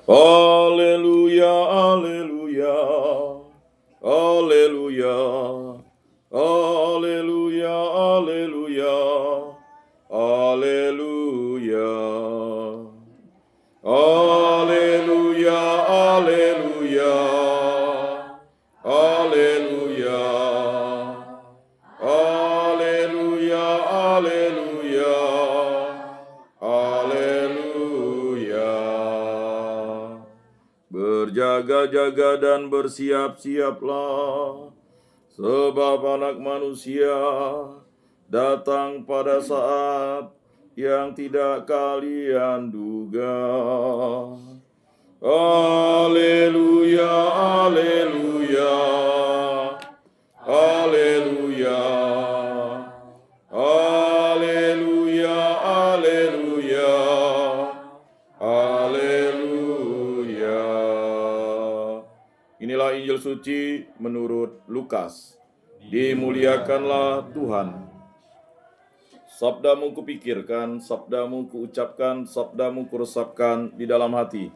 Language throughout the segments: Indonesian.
Haleluya, haleluya, haleluya, haleluya, haleluya, haleluya, haleluya, haleluya, haleluya, haleluya, haleluya, haleluya. Berjaga-jaga dan bersiap-siaplah, sebab Anak Manusia datang pada saat yang tidak kalian duga. Haleluya, haleluya, haleluya, haleluya, haleluya, haleluya. Inilah Injil suci menurut Lukas. Dimuliakanlah Tuhan. Sabdamu kupikirkan, sabdamu kuucapkan, sabdamu kuresapkan di dalam hati.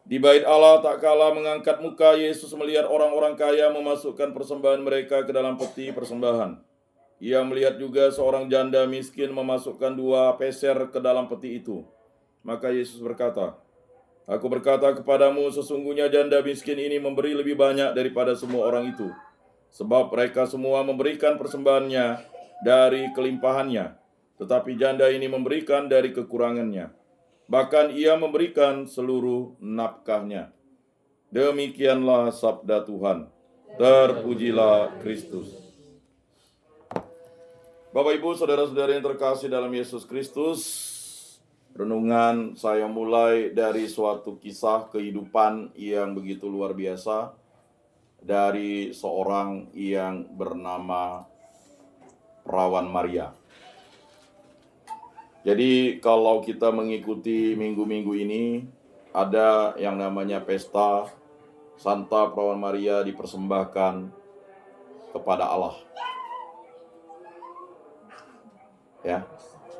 Di bait Allah tak kalah mengangkat muka, Yesus melihat orang-orang kaya memasukkan persembahan mereka ke dalam peti persembahan. Ia melihat juga seorang janda miskin memasukkan 2 peser ke dalam peti itu. Maka Yesus berkata, "Aku berkata kepadamu, sesungguhnya janda miskin ini memberi lebih banyak daripada semua orang itu. Sebab mereka semua memberikan persembahannya dari kelimpahannya, tetapi janda ini memberikan dari kekurangannya. Bahkan ia memberikan seluruh nafkahnya." Demikianlah sabda Tuhan. Terpujilah Kristus. Bapak, Ibu, saudara-saudara yang terkasih dalam Yesus Kristus, renungan saya mulai dari suatu kisah kehidupan yang begitu luar biasa dari seorang yang bernama Perawan Maria. Jadi kalau kita mengikuti minggu-minggu ini, ada yang namanya pesta Santa Perawan Maria dipersembahkan kepada Allah. Ya.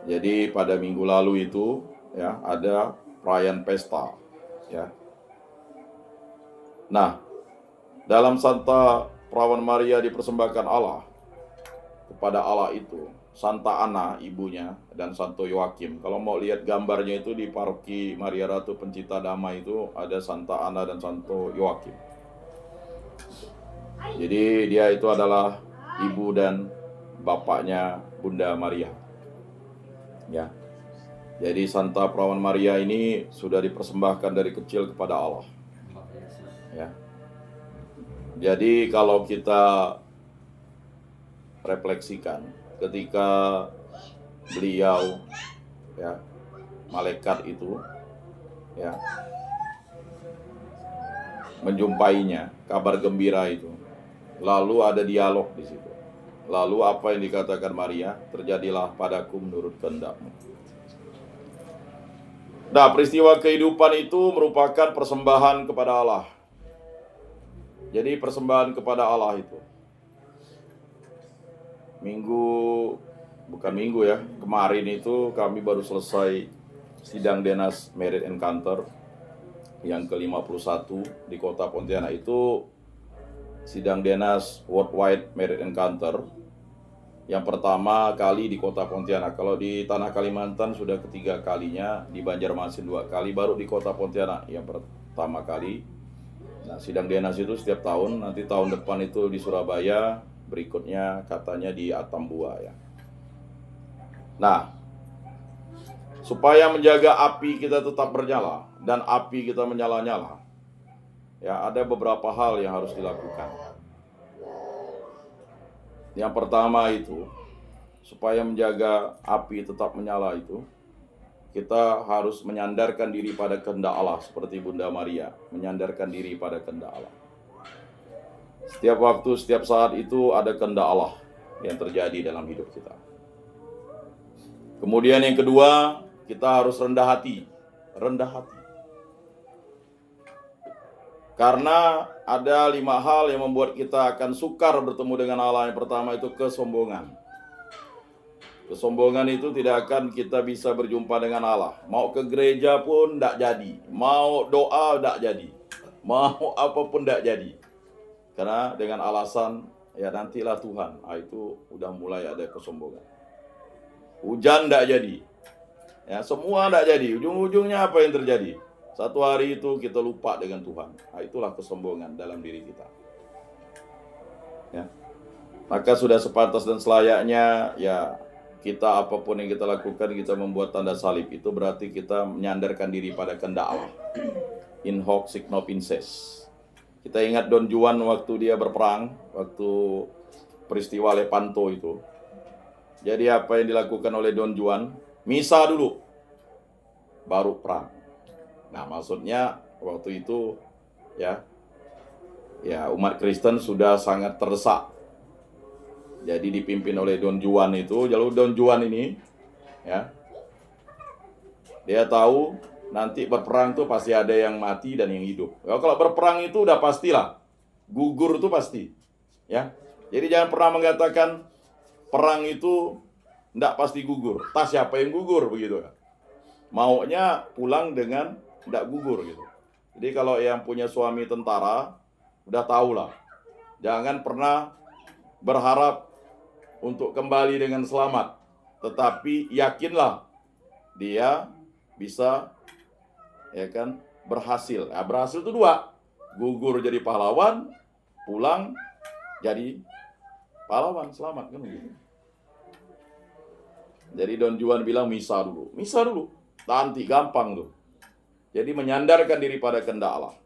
Jadi pada minggu lalu itu ya ada perayaan pesta, ya. Nah, dalam Santa Perawan Maria dipersembahkan Allah kepada Allah itu Santa Ana ibunya dan Santo Yoakim. Kalau mau lihat gambarnya itu di Paroki Maria Ratu Pencipta Damai itu ada Santa Ana dan Santo Yoakim. Jadi dia itu adalah ibu dan bapaknya Bunda Maria. Ya. Jadi Santa Perawan Maria ini sudah dipersembahkan dari kecil kepada Allah. Ya. Jadi kalau kita refleksikan ketika beliau ya malaikat itu ya menjumpainya, kabar gembira itu. Lalu ada dialog di situ. Lalu apa yang dikatakan Maria? Terjadilah padaku menurut kehendakmu. Nah, peristiwa kehidupan itu merupakan persembahan kepada Allah. Jadi persembahan kepada Allah itu. Kemarin itu kami baru selesai sidang Denas Merit Encounter yang ke-51 di kota Pontianak. Itu sidang Denas Worldwide Merit Encounter yang pertama kali di kota Pontianak. Kalau di Tanah Kalimantan sudah ketiga kalinya, di Banjarmasin 2 kali, baru di kota Pontianak yang pertama kali. Nah, sidang Denas itu setiap tahun, nanti tahun depan itu di Surabaya, berikutnya katanya di Atambua ya. Nah, supaya menjaga api kita tetap bernyala dan api kita menyala-nyala, ya ada beberapa hal yang harus dilakukan. Yang pertama itu, supaya menjaga api tetap menyala itu, kita harus menyandarkan diri pada kehendak Allah seperti Bunda Maria, menyandarkan diri pada kehendak Allah. Setiap waktu, setiap saat itu ada kehendak Allah yang terjadi dalam hidup kita. Kemudian yang kedua, kita harus rendah hati. Rendah hati. Karena ada 5 hal yang membuat kita akan sukar bertemu dengan Allah. Yang pertama itu kesombongan. Kesombongan itu tidak akan kita bisa berjumpa dengan Allah. Mau ke gereja pun tidak jadi. Mau doa tidak jadi. Mau apapun tidak jadi. Karena dengan alasan, ya nantilah Tuhan. Itu udah mulai ada kesombongan. Hujan tidak jadi. Ya, semua tidak jadi. Ujung-ujungnya apa yang terjadi? Satu hari itu kita lupa dengan Tuhan. Itulah kesombongan dalam diri kita. Ya. Maka sudah sepantas dan selayaknya, ya, kita apapun yang kita lakukan, kita membuat tanda salib, itu berarti kita menyandarkan diri pada kehendak Allah. In hoc signo vinces. Kita ingat Don Juan waktu dia berperang, waktu peristiwa Lepanto itu. Jadi apa yang dilakukan oleh Don Juan? Misa dulu, baru perang. Nah, maksudnya waktu itu ya umat Kristen sudah sangat terdesak. Jadi dipimpin oleh Don Juan itu. Lalu Don Juan ini, ya, dia tahu nanti berperang tuh pasti ada yang mati dan yang hidup. Ya, kalau berperang itu udah pastilah, gugur itu pasti, ya. Jadi jangan pernah mengatakan perang itu ndak pasti gugur. Tas siapa yang gugur begitu ya? Maunya pulang dengan ndak gugur gitu. Jadi kalau yang punya suami tentara, udah tahulah, jangan pernah berharap untuk kembali dengan selamat, tetapi yakinlah dia bisa, ya kan, berhasil. Nah, berhasil itu dua, gugur jadi pahlawan, pulang jadi pahlawan, selamat kan gitu. Jadi Don Juan bilang misa dulu, nanti gampang tuh. Jadi menyandarkan diri pada kehendak Allah.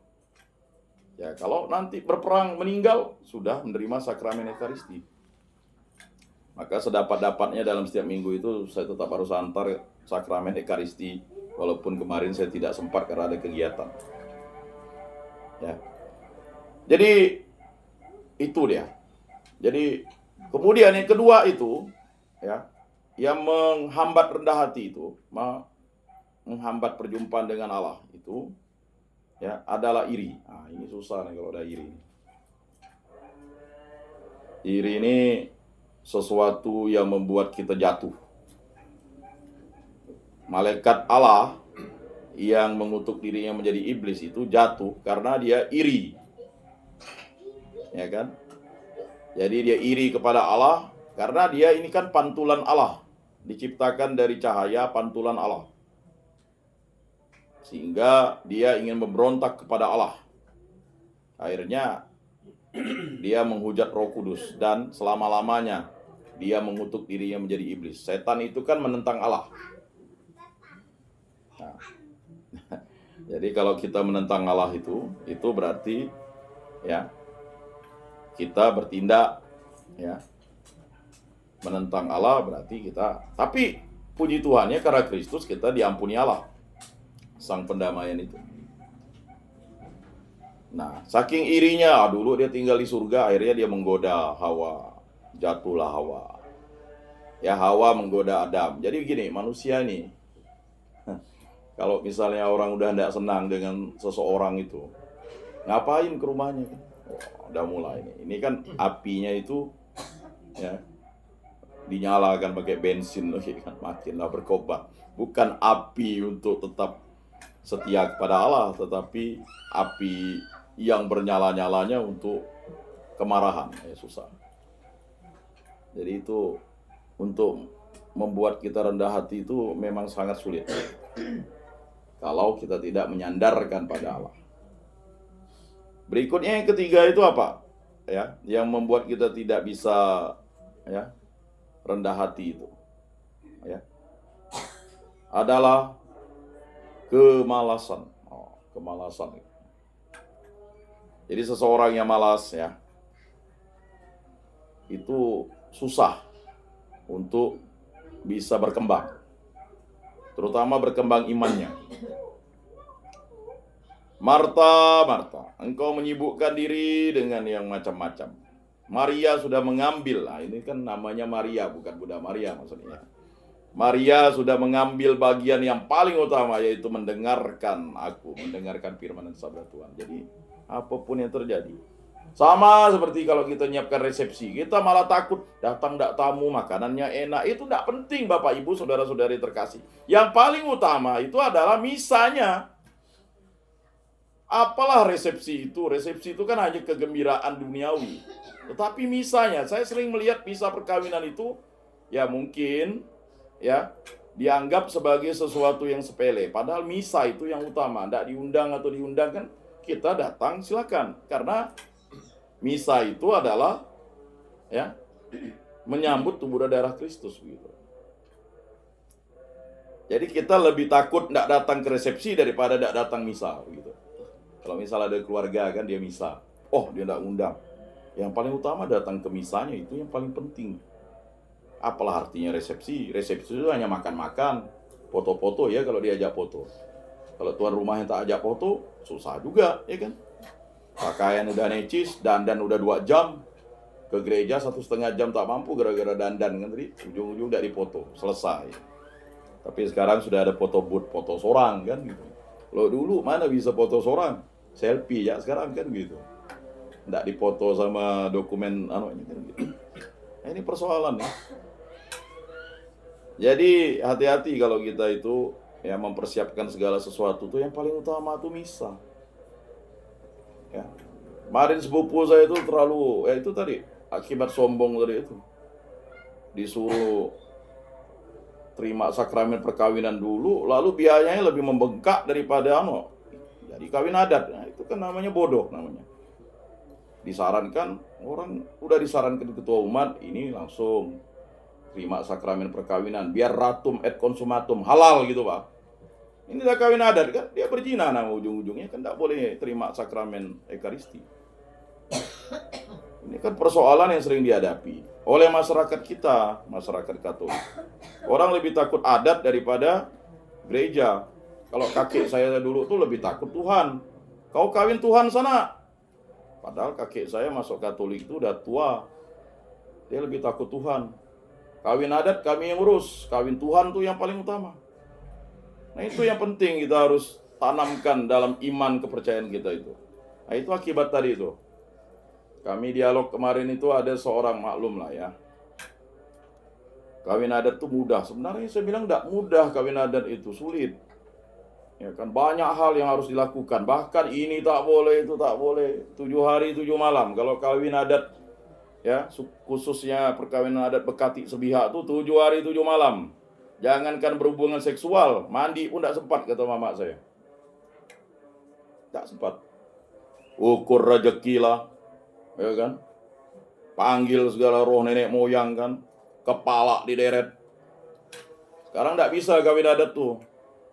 Ya, kalau nanti berperang meninggal, sudah menerima sakramen Ekaristi. Maka sedapat-dapatnya dalam setiap minggu itu saya tetap harus antar sakramen Ekaristi, walaupun kemarin saya tidak sempat karena ada kegiatan. Ya. Jadi itu dia. Jadi kemudian yang kedua itu, ya, yang menghambat rendah hati itu, menghambat perjumpaan dengan Allah itu, ya, adalah iri. Nah, ini susah nih kalau ada iri. Iri ini sesuatu yang membuat kita jatuh. Malaikat Allah yang mengutuk dirinya menjadi iblis itu jatuh karena dia iri. Ya kan? Jadi dia iri kepada Allah karena dia ini kan pantulan Allah. Diciptakan dari cahaya pantulan Allah. Sehingga dia ingin memberontak kepada Allah. Akhirnya dia menghujat Roh Kudus dan selama-lamanya dia mengutuk dirinya menjadi iblis. Setan itu kan menentang Allah. Nah, jadi kalau kita menentang Allah itu berarti, ya, kita bertindak, ya, menentang Allah berarti kita. Tapi puji Tuhannya karena Kristus kita diampuni Allah, Sang Pendamaian itu. Nah, saking irinya, dulu dia tinggal di surga, akhirnya dia menggoda Hawa. Jatuhlah Hawa. Ya, Hawa menggoda Adam. Jadi begini, manusia ini, kalau misalnya orang udah tidak senang dengan seseorang itu, ngapain ke rumahnya kan? Udah mulai nih. Ini kan apinya itu, ya, dinyalakan pakai bensin lagi kan, makinlah berkobar. Bukan api untuk tetap setia kepada Allah, tetapi api yang bernyala-nyalanya untuk kemarahan. Ya, susah. Jadi itu untuk membuat kita rendah hati itu memang sangat sulit kalau kita tidak menyandarkan pada Allah. Berikutnya yang ketiga itu apa? Ya, yang membuat kita tidak bisa, ya, rendah hati itu, ya, adalah kemalasan. Kemalasan. Jadi seseorang yang malas, ya, itu susah untuk bisa berkembang, terutama berkembang imannya. Marta, engkau menyibukkan diri dengan yang macam-macam. Maria sudah mengambil, ini kan namanya Maria, bukan Bunda Maria maksudnya. Maria sudah mengambil bagian yang paling utama, yaitu mendengarkan firman dan sabda Tuhan. Jadi apapun yang terjadi, Sama seperti kalau kita nyiapkan resepsi, kita malah takut datang ndak tamu, makanannya enak. Itu ndak penting Bapak Ibu, saudara-saudari terkasih. Yang paling utama itu adalah misanya. Apalah resepsi itu? Resepsi itu kan hanya kegembiraan duniawi. Tetapi misanya, saya sering melihat misa perkawinan itu, ya mungkin, ya dianggap sebagai sesuatu yang sepele. Padahal misa itu yang utama. Ndak diundang atau diundang kan, kita datang silakan. Karena misa itu adalah ya menyambut tubuh dan darah Kristus begitu. Jadi kita lebih takut tidak datang ke resepsi daripada tidak datang misa begitu. Kalau misalnya ada keluarga kan dia misa, oh dia tidak undang. Yang paling utama datang ke misanya, itu yang paling penting. Apalah artinya resepsi? Resepsi itu hanya makan-makan, foto-foto ya kalau diajak foto. Kalau tuan rumah yang tak ajak foto, susah juga ya kan. Pakaian udah necis, dandan udah 2 jam, ke gereja 1,5 jam tak mampu gara-gara dandan kan tadi, ujung-ujung dari foto, selesai. Tapi sekarang sudah ada foto booth, foto sorang kan gitu. Kalau dulu mana bisa foto sorang, selfie ya sekarang kan gitu. Nggak dipoto sama dokumen kan gitu. Nah, ini persoalan ya. Jadi hati-hati kalau kita itu ya mempersiapkan segala sesuatu tuh, yang paling utama tuh misa. Ya. Kemarin sepupu saya itu terlalu, ya itu tadi, akibat sombong tadi itu. Disuruh terima sakramen perkawinan dulu, lalu biayanya lebih membengkak daripada jadi kawin adat. Nah, itu kan namanya bodoh namanya. Disarankan, orang udah disarankan ketua umat, ini langsung terima sakramen perkawinan, biar ratum et consumatum, halal gitu Pak. Ini udah kawin adat kan, dia berzina nama ujung-ujungnya kan, tidak boleh terima sakramen Ekaristi. Ini kan persoalan yang sering dihadapi oleh masyarakat kita, masyarakat Katolik. Orang lebih takut adat daripada gereja. Kalau kakek saya dulu tuh lebih takut Tuhan. Kau kawin Tuhan sana. Padahal kakek saya masuk Katolik itu udah tua. Dia lebih takut Tuhan. Kawin adat kami yang urus, kawin Tuhan tuh yang paling utama. Nah itu yang penting kita harus tanamkan dalam iman kepercayaan kita itu. Nah itu akibat tadi itu. Kami dialog kemarin itu ada seorang maklum lah ya. Kawin adat itu mudah. Sebenarnya saya bilang tidak mudah kawin adat itu, sulit. Ya kan banyak hal yang harus dilakukan. Bahkan ini tak boleh, itu tak boleh. 7 hari 7 malam. Kalau kawin adat ya khususnya perkawinan adat Bekati Sebihak itu 7 hari 7 malam. Jangankan berhubungan seksual, mandi pun tidak sempat kata mama saya. Tak sempat. Ukur rezeki lah, ya kan? Panggil segala roh nenek moyang kan, kepala dideret. Sekarang tidak bisa kawin adat tuh,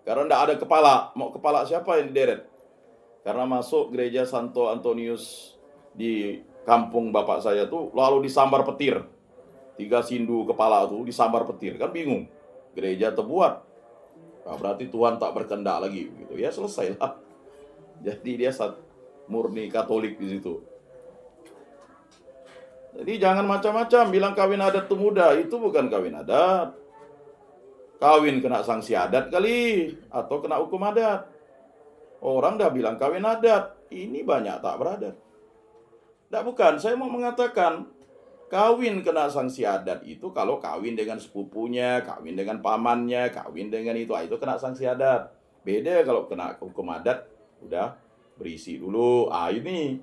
karena tidak ada kepala. Mau kepala siapa yang dideret? Karena masuk gereja Santo Antonius di kampung bapak saya tuh, lalu disambar petir. 3 sindu kepala tuh disambar petir, kan bingung. Gereja terbuat, nah, berarti Tuhan tak berkehendak lagi gitu ya, selesai lah. Jadi dia murni Katolik di situ. Jadi jangan macam-macam bilang kawin adat itu mudah, itu bukan kawin adat. Kawin kena sanksi adat kali, atau kena hukum adat. Orang dah bilang kawin adat, ini banyak tak beradat. Tidak, bukan, saya mau mengatakan kawin kena sanksi adat itu kalau kawin dengan sepupunya, kawin dengan pamannya, kawin dengan itu kena sanksi adat. Beda kalau kena hukum adat, udah berisi dulu. Ini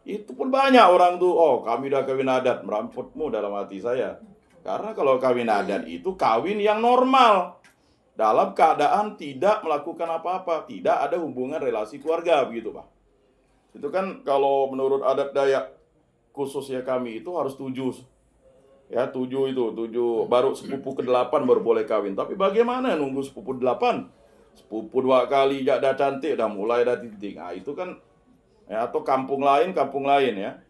itu pun banyak orang tuh, oh kami udah kawin adat, meramputmu dalam hati saya. Karena kalau kawin adat itu kawin yang normal, dalam keadaan tidak melakukan apa-apa, tidak ada hubungan relasi keluarga begitu Pak. Itu kan kalau menurut adat Dayak khususnya kami itu harus 7. Ya 7 itu, 7 baru sepupu ke-8 baru boleh kawin. Tapi bagaimana nunggu sepupu 8? Sepupu 2 kali dah cantik, dah mulai dah titik. Nah itu kan ya, atau kampung lain ya.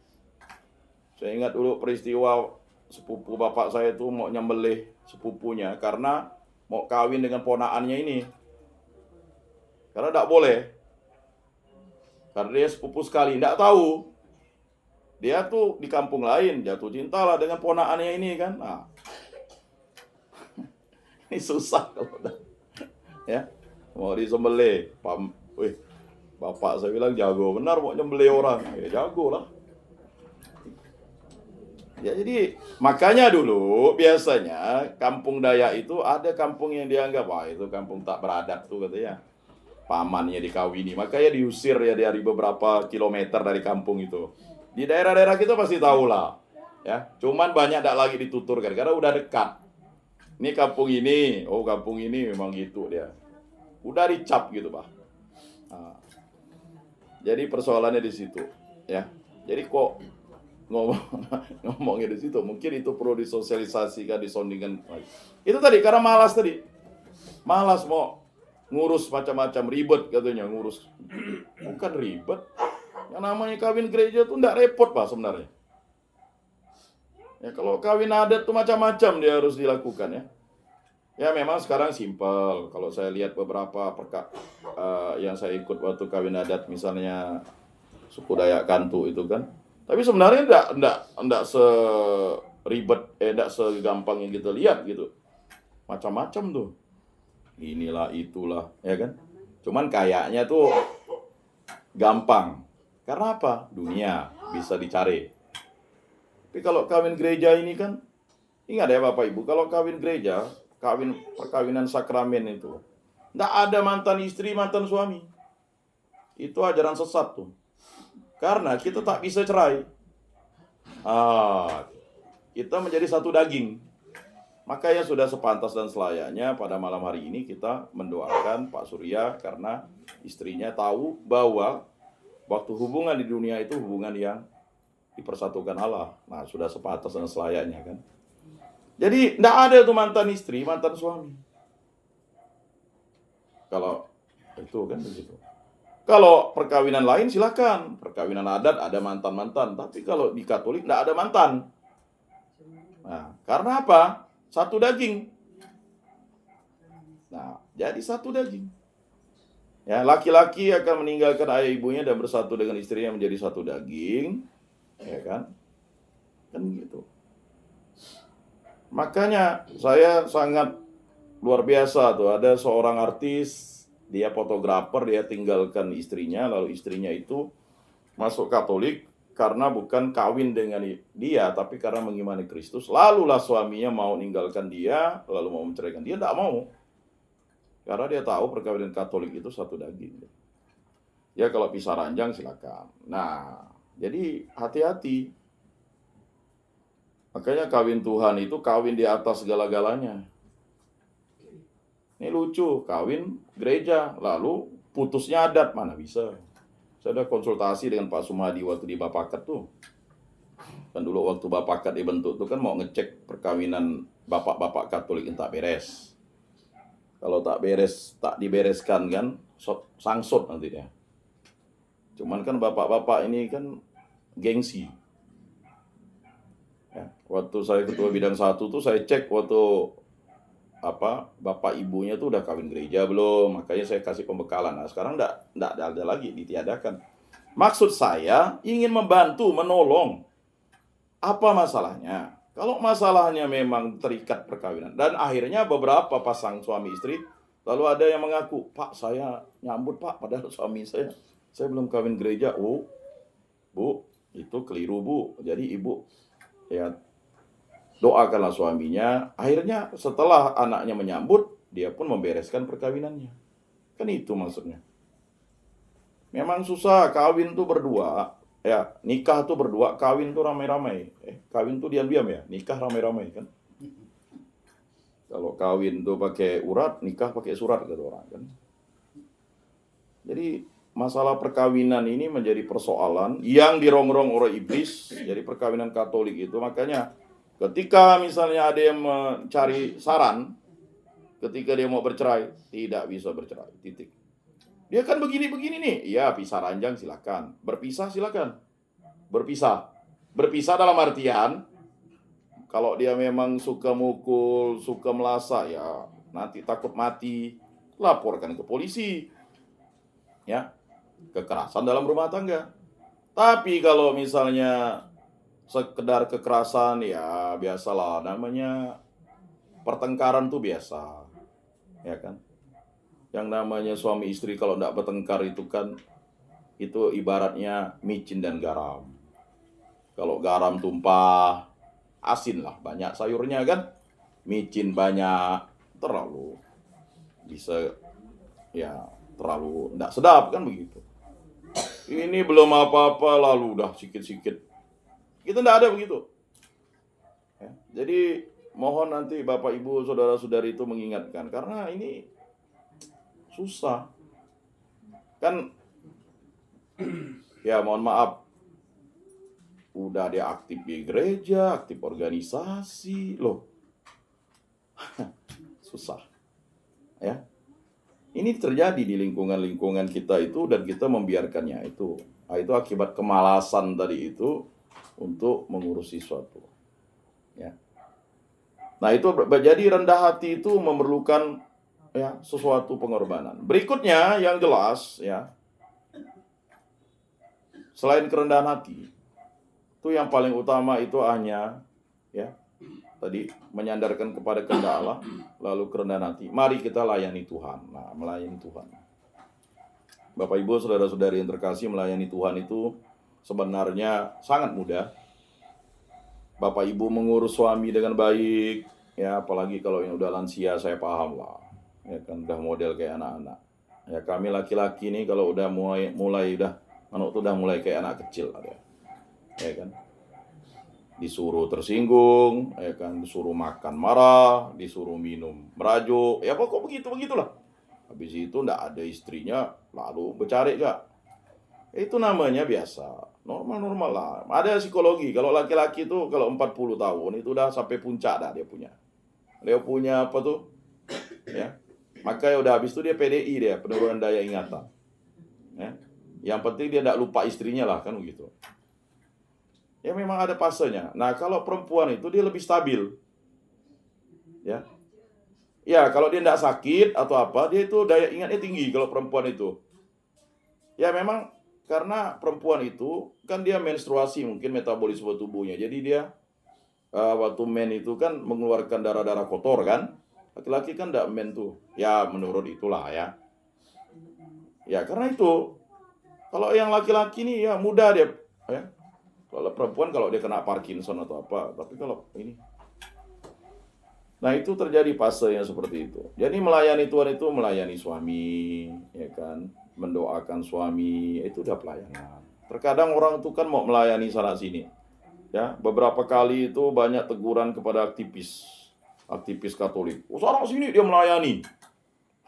Saya ingat dulu peristiwa sepupu bapak saya itu mau nyembelih sepupunya karena mau kawin dengan ponakannya ini. Karena tidak boleh. Karena dia sepupu sekali, tidak tahu. Dia tuh di kampung lain, jatuh cinta lah dengan ponakannya ini kan. Nah, ini susah kalau ya mau disembelih. Bapak saya bilang jago benar mau nyembelih orang, ya jago lah. Ya, jadi makanya dulu biasanya kampung Dayak itu ada kampung yang dianggap wah itu kampung tak beradab tuh katanya. Pamannya dikawini, makanya diusir ya dari beberapa kilometer dari kampung itu. Di daerah-daerah kita pasti tahu lah. Ya, cuman banyak tak lagi dituturkan karena udah dekat. Ini kampung ini, oh kampung ini memang gitu dia. Udah dicap gitu, Pak. Nah, jadi persoalannya di situ, ya. Jadi kok ngomongnya di situ, mungkin itu perlu disosialisasikan, disondingkan. Itu tadi karena malas tadi, malas mau ngurus macam-macam, ribet katanya ngurus. Bukan ribet, yang namanya kawin gereja tuh nggak repot Pak sebenarnya. Ya kalau kawin adat tuh macam-macam dia harus dilakukan ya. Ya memang sekarang simpel. Kalau saya lihat beberapa yang saya ikut waktu kawin adat misalnya suku Dayak Kantu itu kan. Tapi sebenarnya enggak seribet, enggak segampang yang kita lihat gitu. Macam-macam tuh. Inilah itulah, ya kan? Cuman kayaknya tuh gampang. Karena apa? Dunia bisa dicari. Tapi kalau kawin gereja ini kan, ingat ya Bapak Ibu, kalau kawin gereja, perkawinan sakramen itu, enggak ada mantan istri, mantan suami. Itu ajaran sesat tuh. Karena kita tak bisa cerai. Kita menjadi satu daging. Makanya sudah sepantas dan selayaknya pada malam hari ini kita mendoakan Pak Surya karena istrinya tahu bahwa waktu hubungan di dunia itu hubungan yang dipersatukan Allah. Nah, sudah sepantas dan selayaknya kan. Jadi tidak ada tuh mantan istri, mantan suami. Kalau itu kan begitu. Kalau perkawinan lain silakan, perkawinan adat ada mantan-mantan, tapi kalau di Katolik tidak ada mantan. Nah, karena apa? Satu daging. Nah, jadi satu daging. Ya, laki-laki akan meninggalkan ayah ibunya dan bersatu dengan istrinya menjadi satu daging, ya kan? Kan gitu. Makanya saya sangat luar biasa tuh, ada seorang artis, dia fotografer, dia tinggalkan istrinya, lalu istrinya itu masuk Katolik karena bukan kawin dengan dia, tapi karena mengimani Kristus. Lalulah suaminya mau meninggalkan dia, lalu mau menceraikan dia, tidak mau. Karena dia tahu perkawinan Katolik itu satu daging. Ya kalau pisah ranjang silakan. Nah, jadi hati-hati. Makanya kawin Tuhan itu kawin di atas segala-galanya. Ini lucu, kawin gereja, lalu putusnya adat, mana bisa. Saya udah konsultasi dengan Pak Sumadi waktu di Bapakat tuh. Kan dulu waktu Bapakat dibentuk tuh kan mau ngecek perkawinan bapak-bapak Katolik yang tak beres. Kalau tak beres, tak dibereskan kan, sangsut nanti dia. Cuman kan bapak-bapak ini kan gengsi. Ya, waktu saya ketua bidang 1 tuh saya cek waktu bapak ibunya tuh udah kawin gereja belum, makanya saya kasih pembekalan. Nah sekarang enggak ada lagi, ditiadakan. Maksud saya ingin membantu, menolong. Apa masalahnya? Kalau masalahnya memang terikat perkawinan dan akhirnya beberapa pasang suami istri, lalu ada yang mengaku, Pak saya nyambut Pak, padahal suami saya belum kawin gereja. Oh Bu, itu keliru Bu. Jadi ibu ya doakanlah suaminya. Akhirnya setelah anaknya menyambut, dia pun membereskan perkawinannya. Kan itu maksudnya. Memang susah kawin tuh berdua. Ya, nikah tuh berdua, kawin tuh ramai-ramai. Kawin tuh diam-diam ya, nikah ramai-ramai kan. Kalau kawin tuh pakai urat, nikah pakai surat kata orang kan. Jadi masalah perkawinan ini menjadi persoalan yang dirongrong oleh iblis. Jadi perkawinan Katolik itu makanya ketika misalnya ada yang mencari saran, ketika dia mau bercerai, tidak bisa bercerai, titik. Dia kan begini-begini nih, ya pisah ranjang silakan, berpisah silakan, berpisah. Berpisah dalam artian, kalau dia memang suka mukul, suka melasa, ya nanti takut mati, laporkan ke polisi. Ya, kekerasan dalam rumah tangga. Tapi kalau misalnya sekedar kekerasan, ya biasalah, namanya pertengkaran tuh biasa, ya kan. Yang namanya suami istri kalau tidak bertengkar itu kan, itu ibaratnya micin dan garam. Kalau garam tumpah, asin lah, banyak sayurnya kan, micin banyak, terlalu bisa ya terlalu tidak sedap kan begitu. Ini belum apa-apa lalu udah sikit-sikit. Kita tidak ada begitu. Ya, jadi mohon nanti Bapak Ibu saudara-saudari itu mengingatkan karena ini susah. Kan ya mohon maaf, udah dia aktif di gereja, aktif organisasi, loh. Susah. Ya. Ini terjadi di lingkungan-lingkungan kita itu dan kita membiarkannya itu. Nah, itu akibat kemalasan tadi itu untuk mengurusi sesuatu. Ya. Nah, itu jadi rendah hati itu memerlukan ya sesuatu pengorbanan. Berikutnya yang jelas ya. Selain kerendahan hati, itu yang paling utama itu hanya ya tadi menyandarkan kepada kehendak Allah, lalu kerendahan hati. Mari kita layani Tuhan. Nah, melayani Tuhan. Bapak Ibu, saudara-saudari yang terkasih, melayani Tuhan itu sebenarnya sangat mudah. Bapak Ibu mengurus suami dengan baik, ya apalagi kalau yang udah lansia, saya paham lah. Ya kan udah model kayak anak-anak. Ya kami laki-laki nih kalau udah mulai anak tuh udah mulai kayak anak kecil ada. Ya kan? Disuruh tersinggung, ya kan, disuruh makan marah, disuruh minum merajuk, ya pokok begitulah. Habis itu ndak ada istrinya, lalu bercari gak? Itu namanya biasa, normal lah. Ada psikologi, kalau laki-laki itu kalau 40 tahun itu udah sampai puncak dah dia punya. Dia punya apa tuh? Ya, makanya udah habis itu dia PDI dia, penurunan daya ingatan. Ya. Yang penting dia ndak lupa istrinya lah kan begitu. Ya memang ada fasenya. Nah kalau perempuan itu dia lebih stabil. Ya. Ya kalau dia tidak sakit atau apa, dia itu daya ingatnya tinggi kalau perempuan itu. Ya memang karena perempuan itu kan dia menstruasi mungkin metabolisme tubuhnya. Jadi dia waktu men itu kan mengeluarkan darah-darah kotor kan. Laki-laki kan tidak men tuh. Ya menurut itulah ya. Ya karena itu. Kalau yang laki-laki nih ya mudah dia. Ya. Kalau perempuan kalau dia kena Parkinson atau apa, tapi kalau ini. Nah, itu terjadi fase yang seperti itu. Jadi melayani Tuhan itu melayani suami, ya kan, mendoakan suami, itu udah pelayanan. Terkadang orang itu kan mau melayani sana sini. Ya, beberapa kali itu banyak teguran kepada aktivis Katolik. Oh, sana sini dia melayani.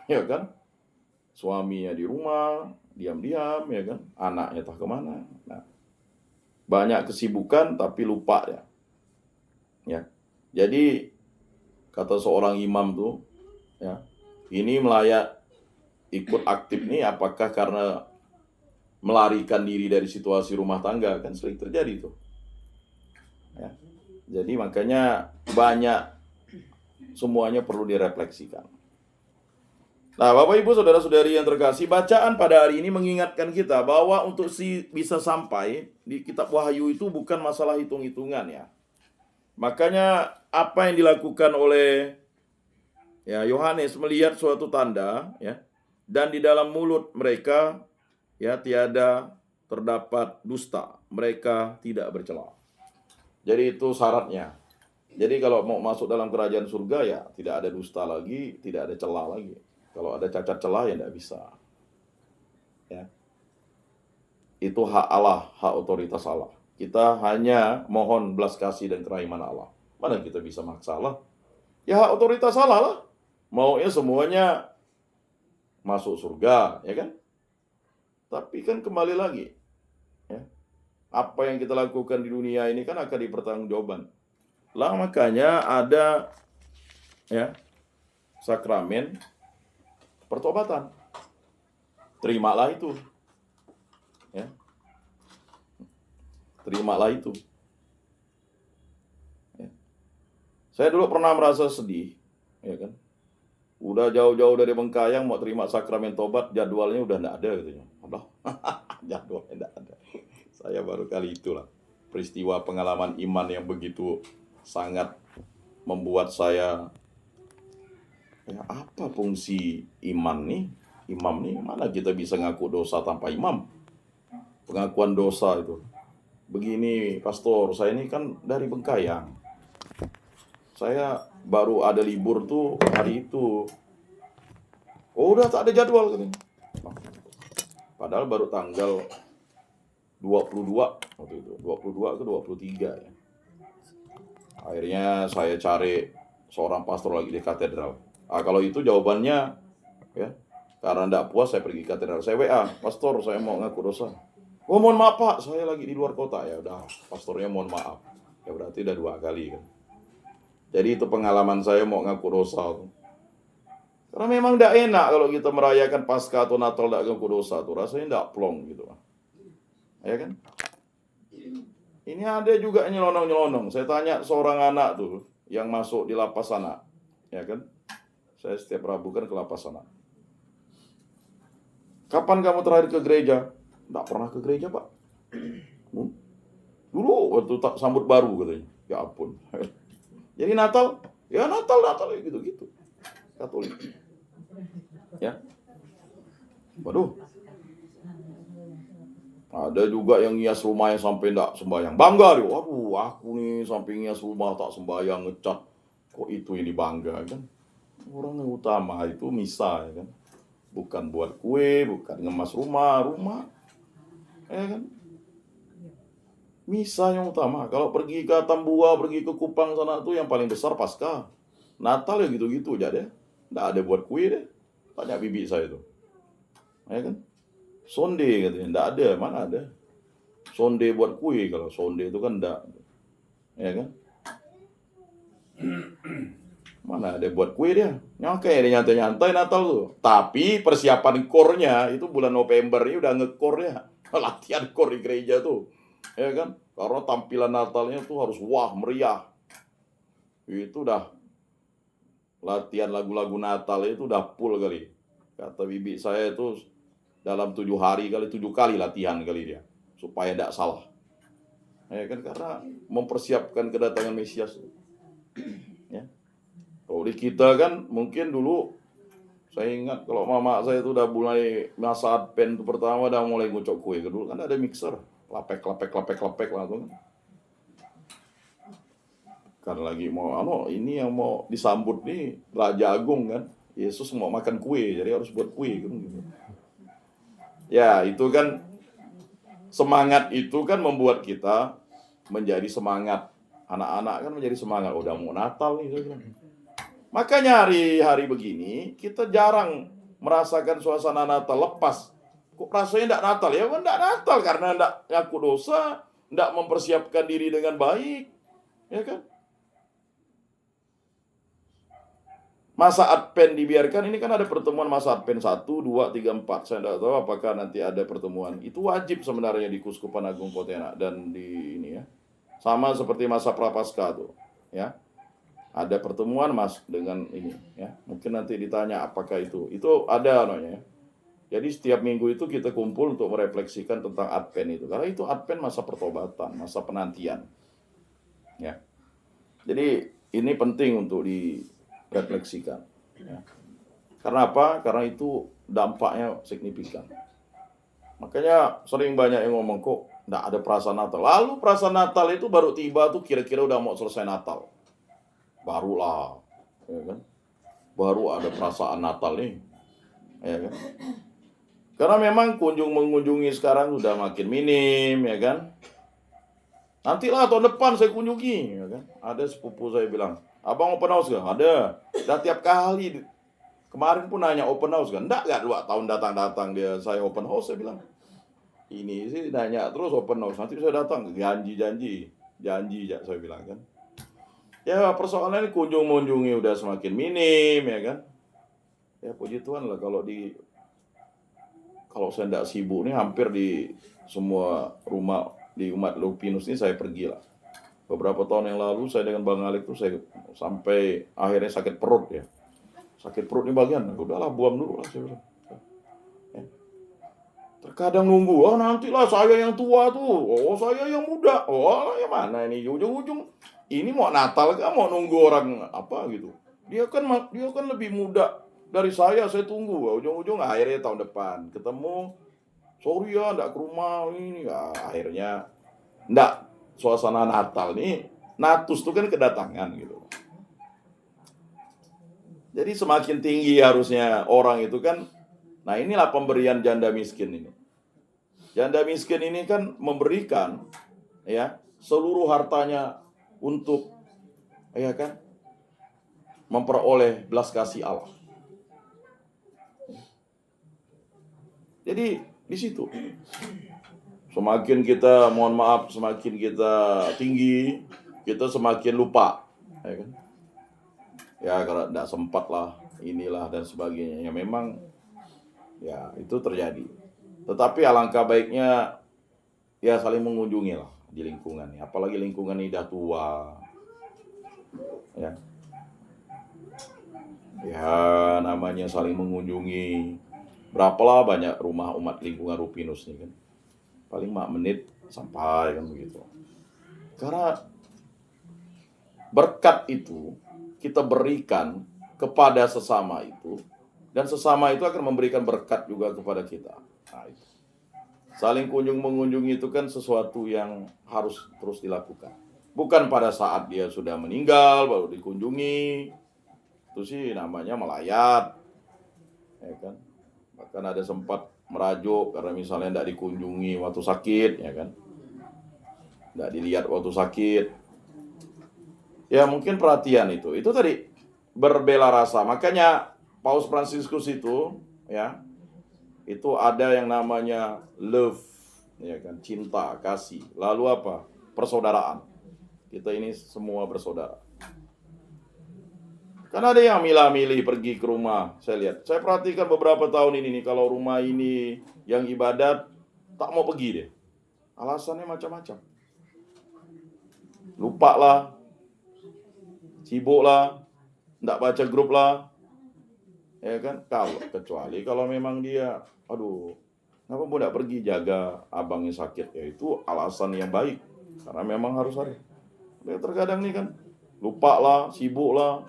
Ya kan? Suaminya di rumah, diam-diam, ya kan? Anaknya entah kemana. Nah, banyak kesibukan tapi lupa ya. Ya. Jadi kata seorang imam tuh ya, ini ikut aktif nih apakah karena melarikan diri dari situasi rumah tangga, kan sering terjadi tuh. Ya. Jadi makanya banyak semuanya perlu direfleksikan. Nah, Bapak Ibu saudara-saudari yang terkasih, bacaan pada hari ini mengingatkan kita bahwa untuk bisa sampai di kitab Wahyu itu bukan masalah hitung-hitungan ya. Makanya apa yang dilakukan oleh ya Yohanes melihat suatu tanda ya, dan di dalam mulut mereka ya tiada terdapat dusta, mereka tidak bercela. Jadi itu syaratnya. Jadi kalau mau masuk dalam kerajaan surga ya tidak ada dusta lagi, tidak ada cela lagi. Kalau ada cacat celah ya tidak bisa. Ya. Itu hak Allah, hak otoritas Allah. Kita hanya mohon belas kasih dan kerahiman Allah. Mana kita bisa maksa Allah? Ya hak otoritas Allah lah. Maunya semuanya masuk surga, ya kan? Tapi kan kembali lagi, ya, apa yang kita lakukan di dunia ini kan akan dipertanggungjawabkan. Lah makanya ada ya sakramen pertobatan. Terimalah itu. Ya. Terimalah itu. Ya. Saya dulu pernah merasa sedih, ya kan? Udah jauh-jauh dari Bengkayang mau terima sakramen tobat, jadwalnya udah enggak ada gitu. Allah. Jadwalnya enggak ada. Saya baru kali itulah peristiwa pengalaman iman yang begitu sangat membuat saya ya, apa fungsi imam nih? Mana kita bisa ngaku dosa tanpa imam? Pengakuan dosa itu. Begini, pastor, saya ini kan dari Bengkayang. saya baru ada libur tuh hari itu. Oh, udah tak ada jadwal katanya. Padahal baru tanggal 22 waktu itu, 22 ke 23 ya. Akhirnya saya cari seorang pastor lagi di katedral. Kalau itu jawabannya ya, karena tidak puas saya pergi katedral. Saya WA, pastor saya mau ngaku dosa. Oh mohon maaf Pak, saya lagi di luar kota. Ya udah, pastornya mohon maaf. Ya berarti udah 2 kali kan. Jadi itu pengalaman saya mau ngaku dosa. Karena memang tidak enak kalau kita merayakan Paskah atau Natal tidak ngaku dosa tuh, rasanya tidak plong gitu. Ya kan? Ini ada juga nyelonong-nyelonong. Saya tanya seorang anak tuh yang masuk di lapas anak, ya kan? Saya setiap Rabu kan ke lapas anak. Kapan kamu terakhir ke gereja? Nggak pernah ke gereja, Pak. Dulu waktu sambut baru katanya. Ya ampun. Jadi Natal, ya Natal ya gitu-gitu. Katolik. Ya. Waduh. Ada juga yang ngias rumahnya sampai enggak sembahyang. Bangga dia. Waduh, aku nih sampai ngias rumah tak sembahyang, ngecat. Kok itu yang dibangga kan? Orang yang utama itu misa ya kan. Bukan buat kue, bukan ngemas rumah. Ya kan? Misa yang utama. Kalau pergi ke Tambua, pergi ke Kupang sana tuh yang paling besar Paskah. Natal ya gitu-gitu aja deh. Enggak ada buat kue deh. Tanya bibi saya tuh. Ya kan? Sonde katanya, enggak ada, mana ada. Sonde buat kue, kalau sonde itu kan enggak. Ya kan? Mana ada buat kue dia. Nyangke dia nyantai-nyantai Natal tuh. Tapi persiapan kornya itu bulan November ini udah ngekor ya. Latihan kor di gereja tuh. Ya kan? Karena tampilan Natalnya tuh harus wah, meriah. Itu udah latihan lagu-lagu Natal itu udah full kali. Kata bibi saya itu dalam 7 hari kali 7 kali latihan kali dia supaya tidak salah. Ya kan, karena mempersiapkan kedatangan Mesias. Ya. Kalau di kita kan mungkin dulu saya ingat kalau mama saya itu udah mulai masa Advent itu pertama udah mulai ngocok kue. Dulu kan ada mixer, lapek langsung. Karena lagi mau ini yang mau disambut nih Raja Agung kan. Yesus mau makan kue, jadi harus buat kue kan gitu. Ya, itu kan semangat itu kan membuat kita menjadi semangat. Anak-anak kan menjadi semangat. Udah mau Natal nih. Makanya hari-hari begini kita jarang merasakan suasana Natal lepas. Kok rasanya enggak Natal? Ya kan enggak Natal karena enggak ngaku dosa, enggak mempersiapkan diri dengan baik. Ya kan? Masa Advent dibiarkan, ini kan ada pertemuan masa Advent 1, 2, 3, 4. Saya tidak tahu apakah nanti ada pertemuan. Itu wajib sebenarnya di Kuskupan Agung Pontianak dan di ini ya. Sama seperti masa Prapaskah tuh, ya. Ada pertemuan Mas dengan ini ya. Mungkin nanti ditanya apakah itu. Itu ada namanya. Jadi setiap minggu itu kita kumpul untuk merefleksikan tentang Advent itu. Karena itu Advent masa pertobatan, masa penantian. Ya. Jadi ini penting untuk direfleksikan. Ya. Karena apa? Karena itu dampaknya signifikan. Makanya sering banyak yang ngomong kok enggak ada perasaan Natal. Lalu perasaan Natal itu baru tiba tuh kira-kira udah mau selesai Natal. Barulah, ya kan? Baru ada perasaan Natal nih, ya kan? Karena memang mengunjungi sekarang sudah makin minim, ya kan? Nantilah tahun depan saya kunjungi, ya kan? Ada sepupu saya bilang, abang open house gak? Ada. Dan tiap kali kemarin pun nanya open house kan? Enggak 2 tahun datang dia saya open house, saya bilang. Ini sih nanya terus open house, nanti saya datang, janji ya saya bilang kan. Ya persoalannya kunjung mengunjungi udah semakin minim ya kan. Ya puji Tuhan lah kalau saya tidak sibuk nih hampir di semua rumah di umat Lupinus ini saya pergi lah. Beberapa tahun yang lalu saya dengan Bang Alik tuh saya sampai akhirnya sakit perut ya. Sakit perut ini bagian, udahlah buang dulu lah saya bilang. Ya. Terkadang nunggu, nantilah saya yang tua tuh, saya yang muda, yang mana ini ujung-ujung. Ini mau Natal kan mau nunggu orang apa gitu. Dia kan lebih muda dari saya tunggu. Ujung-ujung akhirnya tahun depan ketemu. Sorry ya enggak ke rumah ini. Ya, akhirnya enggak suasana Natal nih. Natus itu kan kedatangan gitu. Jadi semakin tinggi harusnya orang itu kan. Nah, inilah pemberian janda miskin ini. Janda miskin ini kan memberikan ya seluruh hartanya untuk ya kan memperoleh belas kasih Allah. Jadi di situ semakin kita, mohon maaf, semakin kita tinggi, kita semakin lupa, ya kan? Ya kalau tidak sempat lah, inilah dan sebagainya. Ya memang, ya itu terjadi. Tetapi alangkah baiknya ya saling mengunjungi lah di lingkungan. Apalagi lingkungan ini udah tua, ya. Ya namanya saling mengunjungi. Berapalah banyak rumah umat lingkungan Rupinus nih kan. Paling 5 menit sampai kan begitu. Karena berkat itu kita berikan kepada sesama itu, dan sesama itu akan memberikan berkat juga kepada kita. Nah, itu. Saling mengunjungi itu kan sesuatu yang harus terus dilakukan. Bukan pada saat dia sudah meninggal baru dikunjungi. Itu sih namanya melayat. Ya kan? Bahkan ada sempat merajuk karena misalnya tidak dikunjungi waktu sakit, ya kan? Tidak dilihat waktu sakit. Ya mungkin perhatian itu tadi berbela rasa. Makanya Paus Fransiskus itu ya itu ada yang namanya love, ya kan, cinta, kasih. Lalu apa? Persaudaraan. Kita ini semua bersaudara. Karena ada yang milih-milih pergi ke rumah. Saya perhatikan beberapa tahun ini nih, kalau rumah ini yang ibadat tak mau pergi deh. Alasannya macam-macam. Lupa lah, sibuk lah, tidak baca grup lah, ya kan? Kecuali kalau memang dia, aduh, kenapa mau tidak pergi jaga abangnya sakit? Ya itu alasan yang baik, karena memang harus ada. Ya, terkadang nih kan, lupa lah, sibuk lah,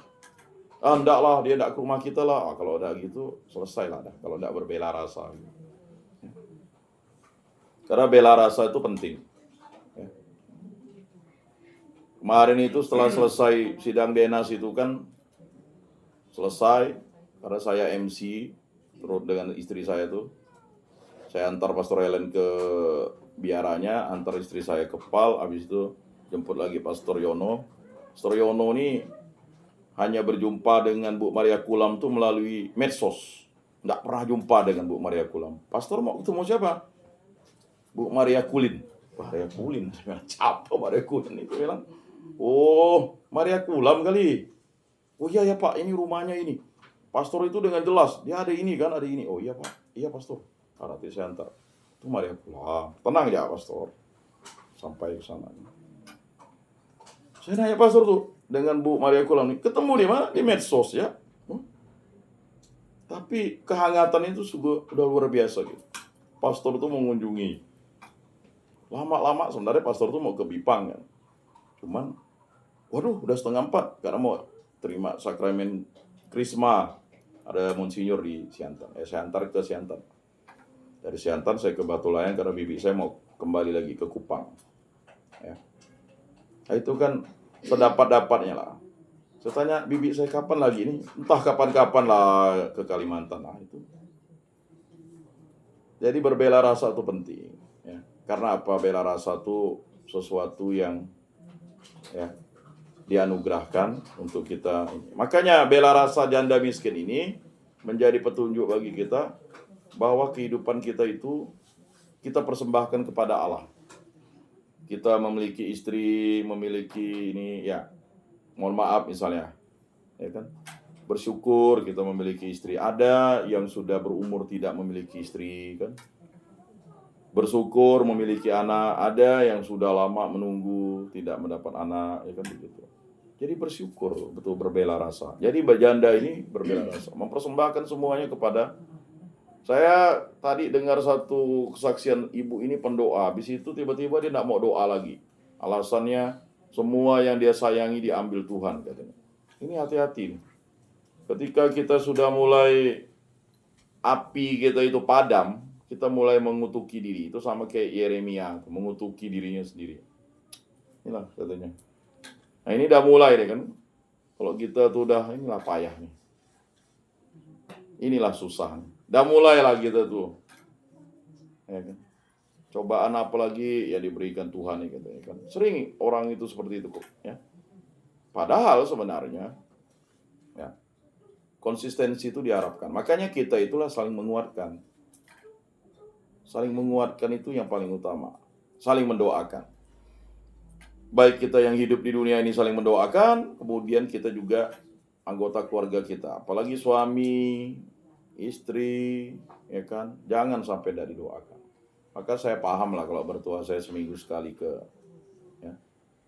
enggak lah, dia tidak ke rumah kita lah. Kalau udah gitu, selesai lah dah. Kalau tidak berbela rasa. Karena bela rasa itu penting. Ya. Kemarin itu setelah selesai sidang Denas itu kan, selesai, karena saya MC, terus dengan istri saya tuh, saya antar Pastor Helen ke biaranya, antar istri saya ke PAL, habis itu jemput lagi Pastor Yono. Pastor Yono ini hanya berjumpa dengan Bu Maria Kulam tuh melalui medsos. Nggak pernah jumpa dengan Bu Maria Kulam. Pastor mau ketemu siapa? Bu Maria Kulin. Maria Kulin, siapa Maria Kulin itu bilang? Oh, Maria Kulam kali. Oh iya ya Pak, ini rumahnya ini. Pastor itu dengan jelas, dia ada ini kan, ada ini. Oh iya Pak, iya Pastor. Nanti saya antar. Itu Maria Kulam. Tenang ya Pastor. Sampai ke sana. Saya nanya Pastor tuh dengan Bu Maria Kulam nih, ketemu di mana? Di medsos ya. Tapi kehangatan itu sudah luar biasa gitu. Pastor itu mengunjungi. Lama-lama sebenarnya Pastor itu mau ke Bipang kan. Cuman, waduh udah 3:30 karena mau terima sakramen Krisma. Ada Monsinyur di Siantan. Saya antar ke Siantan. Dari Siantan saya ke Batu Layang karena bibi saya mau kembali lagi ke Kupang. Ya. Nah, itu kan sedapat-dapatnya lah. Saya tanya bibi saya kapan lagi ini? Entah kapan-kapan lah ke Kalimantan lah itu. Jadi berbela rasa itu penting. Ya. Karena apa? Bela rasa itu sesuatu yang ya dianugerahkan untuk kita. Makanya bela rasa janda miskin ini menjadi petunjuk bagi kita bahwa kehidupan kita itu kita persembahkan kepada Allah. Kita memiliki istri, memiliki ini ya, mohon maaf misalnya, ya kan? Bersyukur kita memiliki istri. Ada yang sudah berumur tidak memiliki istri kan? Bersyukur memiliki anak. Ada yang sudah lama menunggu tidak mendapat anak, ya kan begitu. Jadi bersyukur, betul berbela rasa. Jadi janda ini berbela rasa, mempersembahkan semuanya kepada. Saya tadi dengar satu kesaksian ibu ini pendoa, habis itu tiba-tiba dia tidak mau doa lagi. Alasannya semua yang dia sayangi diambil Tuhan katanya. Ini hati-hati. Ketika kita sudah mulai api kita itu padam, kita mulai mengutuki diri. Itu sama kayak Yeremia, mengutuki dirinya sendiri. Inilah katanya. Nah ini udah mulai deh kan. Kalau kita tuh udah, inilah payah nih. inilah susah. Dah mulailah kita tuh. Ya kan? Cobaan apa lagi ya diberikan Tuhan ya kan. Sering orang itu seperti itu kok, ya. Padahal sebenarnya ya, konsistensi itu diharapkan. Makanya kita itulah saling menguatkan. Saling menguatkan itu yang paling utama. Saling mendoakan. Baik kita yang hidup di dunia ini saling mendoakan, kemudian kita juga anggota keluarga kita, apalagi suami, istri, ya kan, jangan sampai dari doakan. Maka saya paham lah kalau bertua saya seminggu sekali ke ya,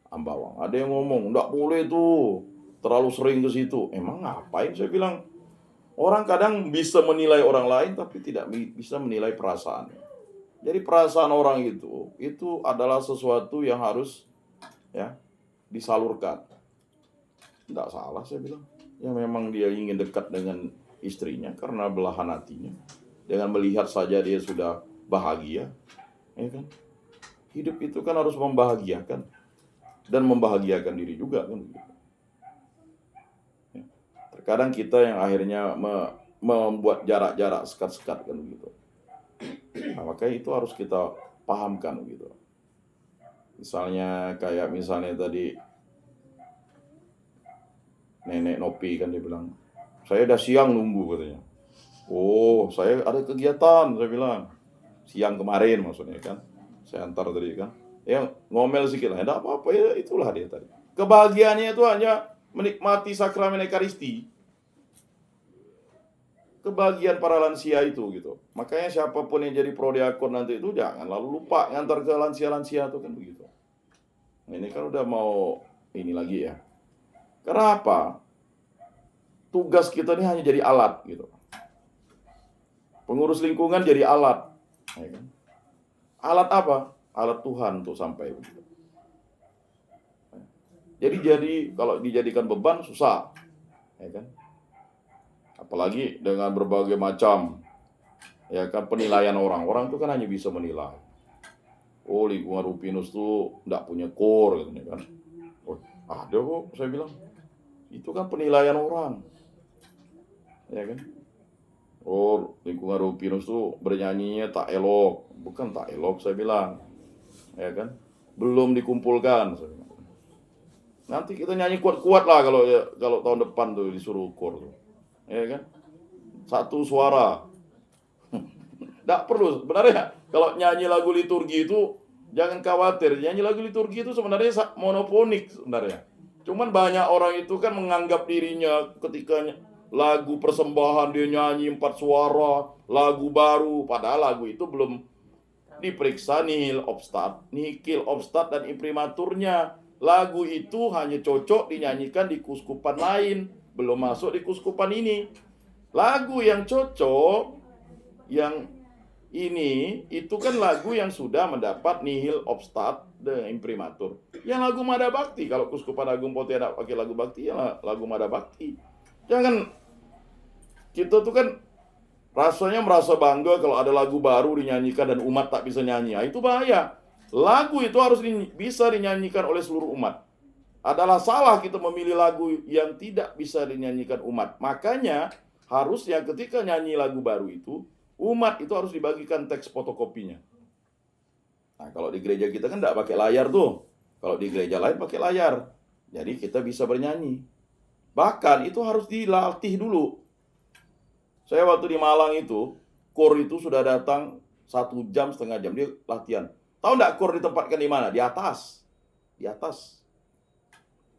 Ambawang. Ada yang ngomong, enggak boleh tuh, terlalu sering ke situ. Emang ngapain? Saya bilang, orang kadang bisa menilai orang lain tapi tidak bisa menilai perasaan. Jadi perasaan orang itu adalah sesuatu yang harus ya disalurkan. Tidak salah saya bilang. Ya memang dia ingin dekat dengan istrinya karena belahan hatinya. Dengan melihat saja dia sudah bahagia, ya kan? Hidup itu kan harus membahagiakan dan membahagiakan diri juga kan. Ya. Terkadang kita yang akhirnya membuat jarak-jarak sekat-sekat kan begitu. Nah, makanya itu harus kita pahamkan gitu. Misalnya tadi Nenek Nopi kan dia bilang, saya udah siang nunggu katanya. Oh, saya ada kegiatan, saya bilang. Siang kemarin maksudnya kan. Saya antar tadi kan. Ya ngomel sedikit lah, enggak apa-apa ya, itulah dia tadi. Kebahagiaannya itu hanya menikmati sakramen Ekaristi. Kebahagiaan para lansia itu gitu. Makanya siapapun yang jadi prodiakon nanti itu jangan lalu lupa ngantar ke lansia-lansia itu kan begitu. Ini kan udah mau ini lagi ya. Kenapa? Tugas kita ini hanya jadi alat gitu. Pengurus lingkungan jadi alat. Ya kan? Alat apa? Alat Tuhan untuk sampai begitu. Jadi kalau dijadikan beban susah. Ya kan? Apalagi dengan berbagai macam ya kan penilaian orang. Orang itu kan hanya bisa menilai. Oh, lingkungan Rufinus tuh enggak punya core gitu kan. Oh, ada kok saya bilang. Itu kan penilaian orang. Ya kan? Oh, lingkungan Rufinus tuh bernyanyinya tak elok. Bukan tak elok saya bilang. Ya kan? Belum dikumpulkan. Nanti kita nyanyi kuat-kuat lah kalau tahun depan tuh disuruh ukur tuh. Ya kan? Satu suara. Nggak perlu sebenarnya. Kalau nyanyi lagu liturgi itu jangan khawatir. Nyanyi lagu liturgi itu sebenarnya monofonik sebenarnya. Cuman banyak orang itu kan menganggap dirinya ketika lagu persembahan dia nyanyi 4 suara, lagu baru, padahal lagu itu belum diperiksa nihil obstat dan imprimaturnya. Lagu itu hanya cocok dinyanyikan di kuskupan lain, belum masuk di kuskupan ini. Lagu yang cocok yang ini itu kan lagu yang sudah mendapat nihil obstat dan imprimatur. Yang lagu Mada Bakti, kalau Kuskupan Agung Pontianak pakai lagu bakti ya lagu Mada Bakti. Jangan kita tuh kan rasanya merasa bangga kalau ada lagu baru dinyanyikan dan umat tak bisa nyanyi. Itu bahaya. Lagu itu harus bisa dinyanyikan oleh seluruh umat. Adalah salah kita memilih lagu yang tidak bisa dinyanyikan umat. Makanya harusnya ketika nyanyi lagu baru itu, umat itu harus dibagikan teks fotokopinya. Nah, kalau di gereja kita kan tidak pakai layar tuh. Kalau di gereja lain pakai layar. Jadi kita bisa bernyanyi. Bahkan itu harus dilatih dulu. Saya waktu di Malang itu, kor itu sudah datang 1 jam, setengah jam dia latihan. Tahu nggak kor ditempatkan di mana? Di atas. Di atas.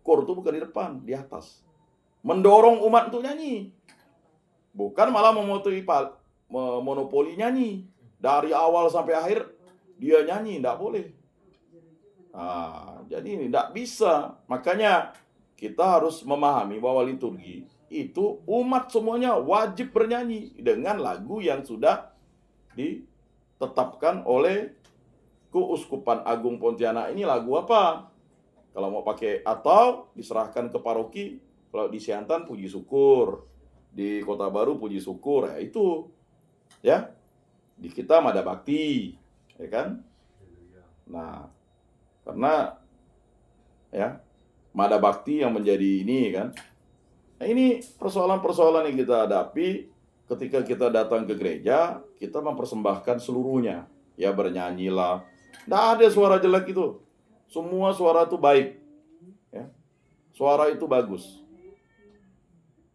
Kor itu bukan di depan, di atas. Mendorong umat untuk nyanyi. Bukan malah monopoli nyanyi. Dari awal sampai akhir dia nyanyi, tidak boleh. Nah, jadi ini tidak bisa. Makanya kita harus memahami bahwa liturgi itu umat semuanya wajib bernyanyi dengan lagu yang sudah ditetapkan oleh Keuskupan Agung Pontianak. Ini lagu apa? Kalau mau pakai atau diserahkan ke paroki. Kalau di Siantan puji syukur, di Kota Baru puji syukur, ya itu. Ya. Di kita Mada Bakti, ya kan? Nah, karena ya Mada Bakti yang menjadi ini kan. Nah, ini persoalan-persoalan yang kita hadapi ketika kita datang ke gereja, kita mempersembahkan seluruhnya. Ya, bernyanyilah. Nggak ada suara jelek itu. Semua suara itu baik. Ya. Suara itu bagus.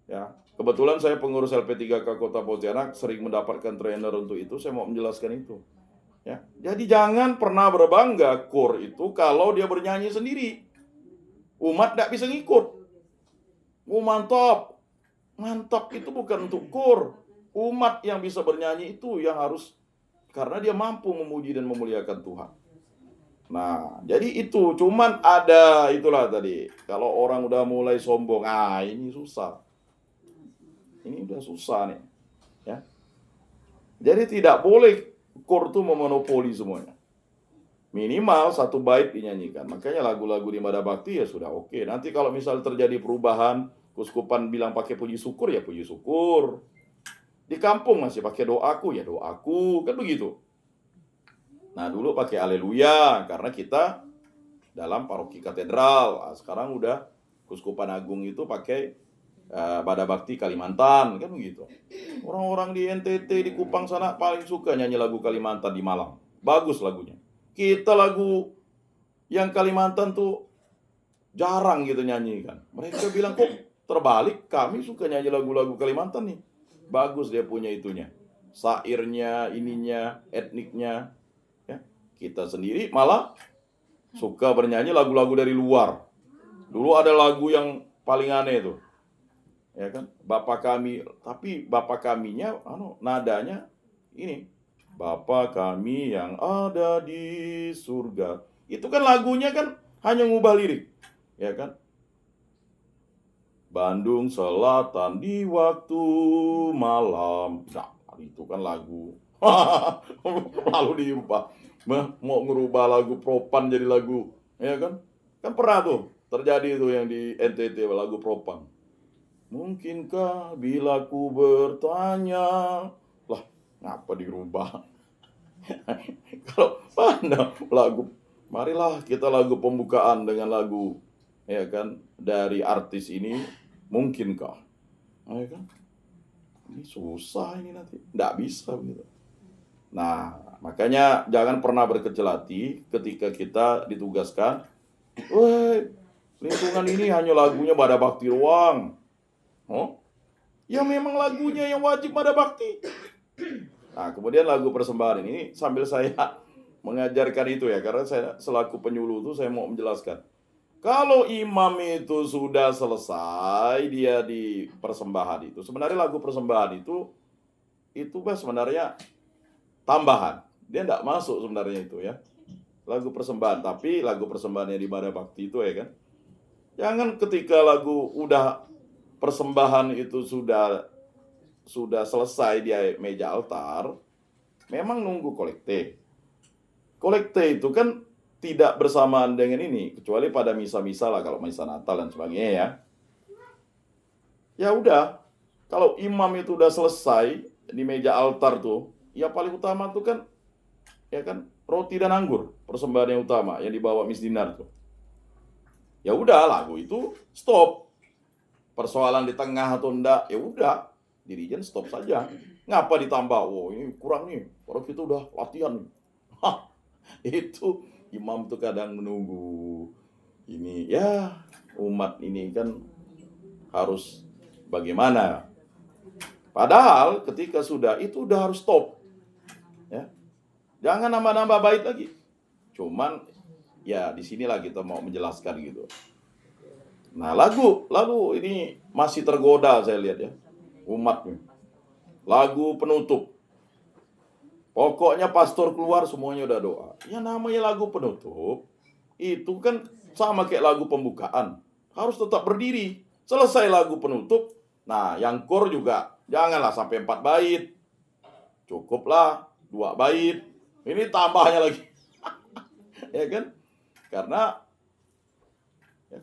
Ya. Kebetulan saya pengurus LP3K Kota Pontianak, sering mendapatkan trainer untuk itu. Saya mau menjelaskan itu. Ya. Jadi jangan pernah berbangga KOR itu kalau dia bernyanyi sendiri. Umat tidak bisa ngikut. Oh, mantap. Mantap itu bukan untuk KOR. Umat yang bisa bernyanyi itu yang harus, karena dia mampu memuji dan memuliakan Tuhan. Nah, jadi itu cuman ada itulah tadi. Kalau orang udah mulai sombong, ini susah. Ini udah susah nih. Ya. Jadi tidak boleh KOR itu memonopoli semuanya. Minimal satu bait dinyanyikan. Makanya lagu-lagu di Mada Bakti ya sudah oke. Nanti kalau misal terjadi perubahan, kuskupan bilang pakai puji syukur, ya puji syukur. Di kampung masih pakai doaku, ya doaku, kan begitu. Nah, dulu pakai haleluya karena kita dalam paroki katedral. Nah, sekarang udah Kuskupan Agung itu pakai Mada Bakti Kalimantan, kan begitu. Orang-orang di NTT, di Kupang sana paling suka nyanyi lagu Kalimantan di Malang. Bagus lagunya. Kita lagu yang Kalimantan tuh jarang gitu nyanyi kan. Mereka bilang, kok terbalik, kami suka nyanyi lagu-lagu Kalimantan nih. Bagus dia punya itunya. Sairnya, ininya, etniknya. Ya. Kita sendiri malah suka bernyanyi lagu-lagu dari luar. Dulu ada lagu yang paling aneh tuh. Ya kan? Bapa kami, tapi Bapa kaminya nadanya ini. Bapa kami yang ada di surga. Itu kan lagunya kan hanya ngubah lirik. Ya kan? Bandung Selatan di waktu malam. Nah, itu kan lagu. Lalu diubah. Mau ngerubah lagu Propan jadi lagu. Ya kan? Kan pernah tuh terjadi itu yang di NTT lagu Propan. Mungkinkah bila ku bertanya, lah ngapa dirubah? Kalau mana lagu, marilah kita lagu pembukaan dengan lagu, ya kan, dari artis ini, mungkinkah? Ya kan? Ini susah ini nanti, nggak bisa gitu. Nah, makanya jangan pernah berkecil hati ketika kita ditugaskan. Woi, lingkungan ini hanya lagunya Mada Bakti doang. Oh, ya memang lagunya yang wajib Mada Bakti. Nah, kemudian lagu persembahan ini sambil saya mengajarkan itu ya, karena saya selaku penyuluh itu saya mau menjelaskan. Kalau imam itu sudah selesai dia di persembahan itu, sebenarnya lagu persembahan itu sebenarnya tambahan. Dia tidak masuk sebenarnya itu ya. Lagu persembahan, tapi lagu persembahannya di Mada Bakti itu ya kan. Jangan ketika lagu udah persembahan itu sudah selesai di meja altar, memang nunggu kolekte. Kolekte itu kan tidak bersamaan dengan ini, kecuali pada misa-misa lah, kalau misa Natal dan sebagainya ya. Ya udah, kalau imam itu udah selesai di meja altar tuh, ya paling utama tuh kan, ya kan, roti dan anggur, persembahan yang utama yang dibawa misdinar tuh. Ya udah, lagu itu stop. Persoalan di tengah atau enggak, ya udah, dirijen stop saja. Ngapa ditambah? Oh, ini kurang nih. Orang kita udah latihan. Itu imam tuh kadang menunggu. Ini ya, umat ini kan harus bagaimana? Padahal ketika sudah itu udah harus stop. Ya. Jangan nambah-nambah bait lagi. Cuman ya disinilah kita mau menjelaskan gitu. Nah, lagu ini masih tergoda saya lihat ya, umatnya. Lagu penutup. Pokoknya pastor keluar semuanya udah doa. Ya namanya lagu penutup, itu kan sama kayak lagu pembukaan. Harus tetap berdiri. Selesai lagu penutup, nah yang kor juga janganlah sampai 4 bait. Cukuplah 2 bait. Ini tambahnya lagi. Ya kan? Karena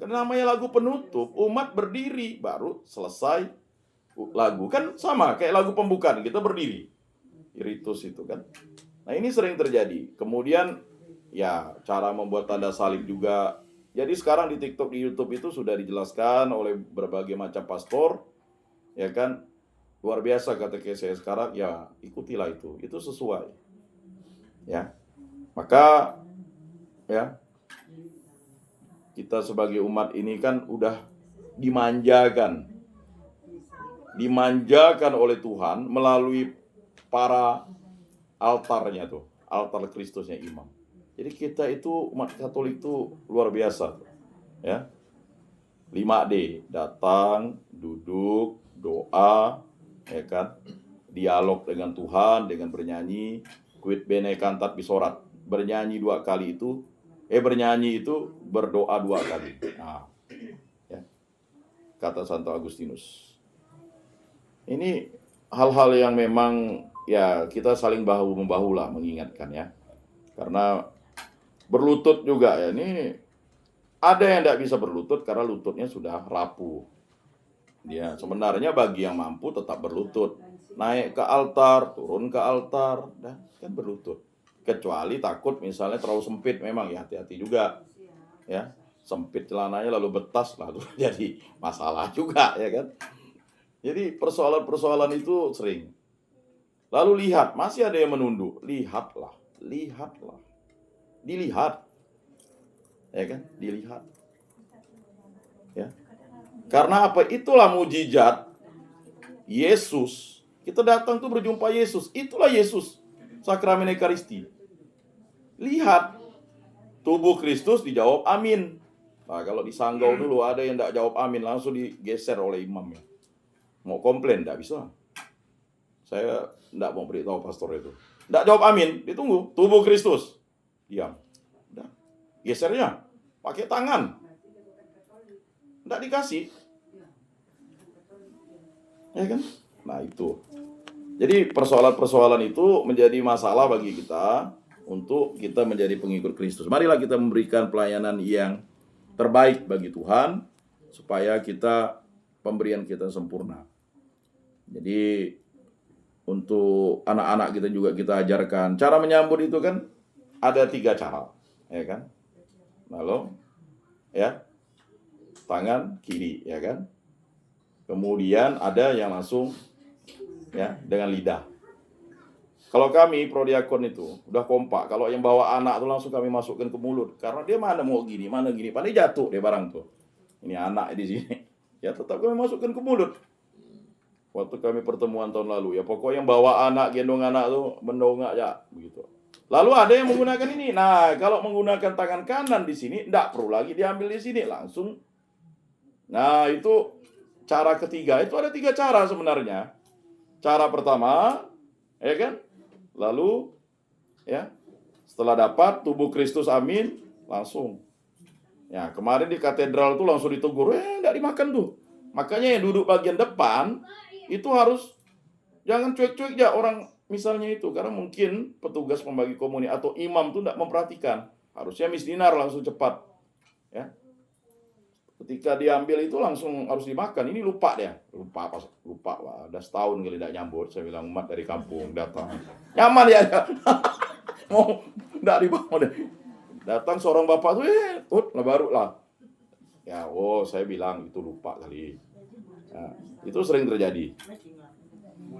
namanya lagu penutup, umat berdiri, baru selesai lagu. Kan sama kayak lagu pembukaan, kita berdiri. Ritus itu kan. Nah ini sering terjadi. Kemudian ya cara membuat tanda salib juga. Jadi sekarang di TikTok, di YouTube itu sudah dijelaskan oleh berbagai macam pastor. Ya kan. luar biasa katekes saya sekarang, ya ikutilah itu sesuai. Ya, maka ya kita sebagai umat ini kan udah dimanjakan oleh Tuhan melalui para altarnya tuh, altar Kristusnya imam. Jadi kita itu umat Katolik itu luar biasa, ya. 5D, datang, duduk, doa, ya kan, dialog dengan Tuhan dengan bernyanyi, quid bene cantat bisorat, bernyanyi 2 kali itu, bernyanyi itu berdoa 2 kali. Nah, ya, kata Santo Agustinus. Ini hal-hal yang memang ya kita saling bahu-membahu lah mengingatkan ya. Karena berlutut juga ya, ini ada yang tidak bisa berlutut karena lututnya sudah rapuh. Ya, sebenarnya bagi yang mampu tetap berlutut. Naik ke altar, turun ke altar, dan kan berlutut. Kecuali takut misalnya terlalu sempit, memang ya hati-hati juga. Ya, sempit celananya lalu betas lalu jadi masalah juga ya kan. Jadi persoalan-persoalan itu sering. Lalu lihat, masih ada yang menunduk. Lihatlah. Dilihat. Ya kan? Dilihat. Ya. Karena apa? Itulah mujizat Yesus. Kita datang tuh berjumpa Yesus. Itulah Yesus. Sakramen Ekaristi. Lihat. Tubuh Kristus dijawab amin. Nah, kalau di Sanggau dulu ada yang tidak jawab amin, langsung digeser oleh imamnya. Mau komplain, tidak bisa. Saya tidak mau beritahu pastor itu. Tidak jawab amin, ditunggu. Tubuh Kristus. Diam. Udah. Gesernya. Pakai tangan. Tidak dikasih. Ya kan? Nah itu. Jadi persoalan-persoalan itu menjadi masalah bagi kita untuk kita menjadi pengikut Kristus. Marilah kita memberikan pelayanan yang terbaik bagi Tuhan supaya pemberian kita sempurna. Jadi untuk anak-anak kita juga kita ajarkan cara menyambut itu kan ada 3 cara, ya kan? Lalu ya tangan kiri, ya kan? Kemudian ada yang langsung ya dengan lidah. Kalau kami prodiakon itu udah kompak. Kalau yang bawa anak tuh langsung kami masukkan ke mulut. Karena dia mana mau gini, mana gini. Padahal jatuh dia barang tuh. Ini anak di sini. Ya tetap kami masukkan ke mulut. Waktu kami pertemuan tahun lalu. Ya pokoknya yang bawa anak, gendong anak tuh mendongak ya. Begitu. Lalu ada yang menggunakan ini. Nah kalau menggunakan tangan kanan di sini, enggak perlu lagi diambil di sini. Langsung. Nah itu cara ketiga. Itu ada 3 cara sebenarnya. Cara pertama, ya kan? Lalu ya setelah dapat tubuh Kristus amin langsung ya kemarin di katedral tuh langsung ditegur enggak dimakan tuh. Makanya yang duduk bagian depan itu harus jangan cuek-cuek ya orang misalnya itu, karena mungkin petugas pembagi komuni atau imam tuh enggak memperhatikan, harusnya misdinar langsung cepat ya. Ketika diambil itu langsung harus dimakan. Ini lupa dia. Lupa. Wah, udah setahun kali tidak nyambut. Saya bilang umat dari kampung datang. Nyaman ya. Mau tidak dibawa deh. Datang seorang bapak tuh, baru lah. Ya, saya bilang itu lupa kali. Nah, itu sering terjadi.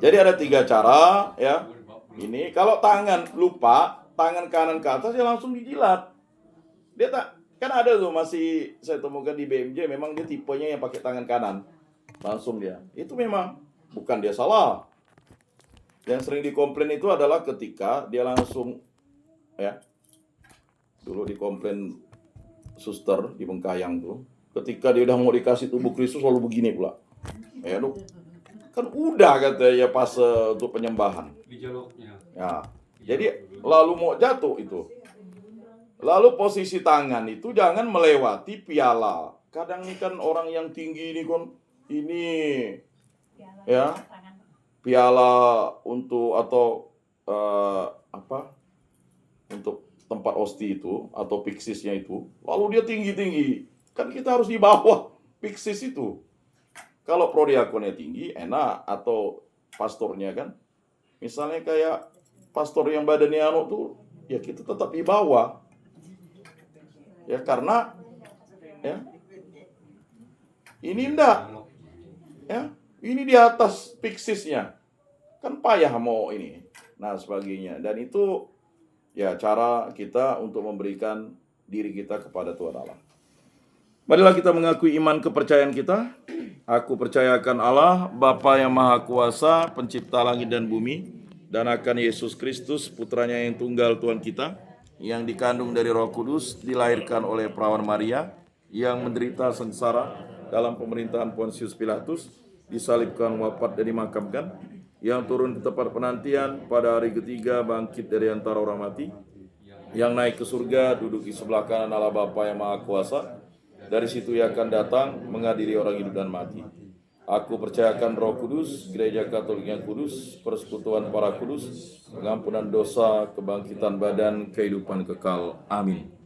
Jadi ada 3 cara ya. Ini kalau tangan lupa, tangan kanan ke atas ya langsung dijilat. Dia tak kan ada tuh masih saya temukan di BMJ, memang dia tipenya yang pakai tangan kanan. Langsung dia. Itu memang bukan dia salah. Yang sering dikomplain itu adalah ketika dia langsung ya. Dulu dikomplain suster di Bengkayang tuh, ketika dia udah mau dikasih tubuh Kristus lalu begini pula. Ya, kan udah katanya pas untuk penyembahan. Ya. Jadi lalu mau jatuh itu. Lalu posisi tangan itu jangan melewati piala. Kadang ini kan orang yang tinggi ini kan ini ya piala untuk atau untuk tempat osti itu atau piksisnya itu. Lalu dia tinggi-tinggi. Kan kita harus di bawah piksis itu. Kalau prodiakonnya tinggi enak atau pastornya kan. Misalnya kayak pastor yang badannya tuh ya kita tetap di bawah. Ya karena ya ini enggak ya Ini di atas piksisnya. Kan payah mau ini. Nah, sebagainya. Dan itu ya cara kita untuk memberikan diri kita kepada Tuhan Allah. Marilah kita mengakui iman kepercayaan kita. Aku percayakan Allah, Bapa yang Maha Kuasa, pencipta langit dan bumi, dan akan Yesus Kristus, putranya yang tunggal Tuhan kita, yang dikandung dari Roh Kudus, dilahirkan oleh perawan Maria, yang menderita sengsara dalam pemerintahan Pontius Pilatus, disalibkan, wafat, dan dimakamkan, yang turun ke tempat penantian, pada hari ketiga bangkit dari antara orang mati, yang naik ke surga, duduk di sebelah kanan Allah Bapa yang Maha Kuasa. Dari situ ia akan datang mengadili orang hidup dan mati. Aku percayakan Roh Kudus, Gereja Katolik yang kudus, persekutuan para kudus, pengampunan dosa, kebangkitan badan, kehidupan kekal. Amin.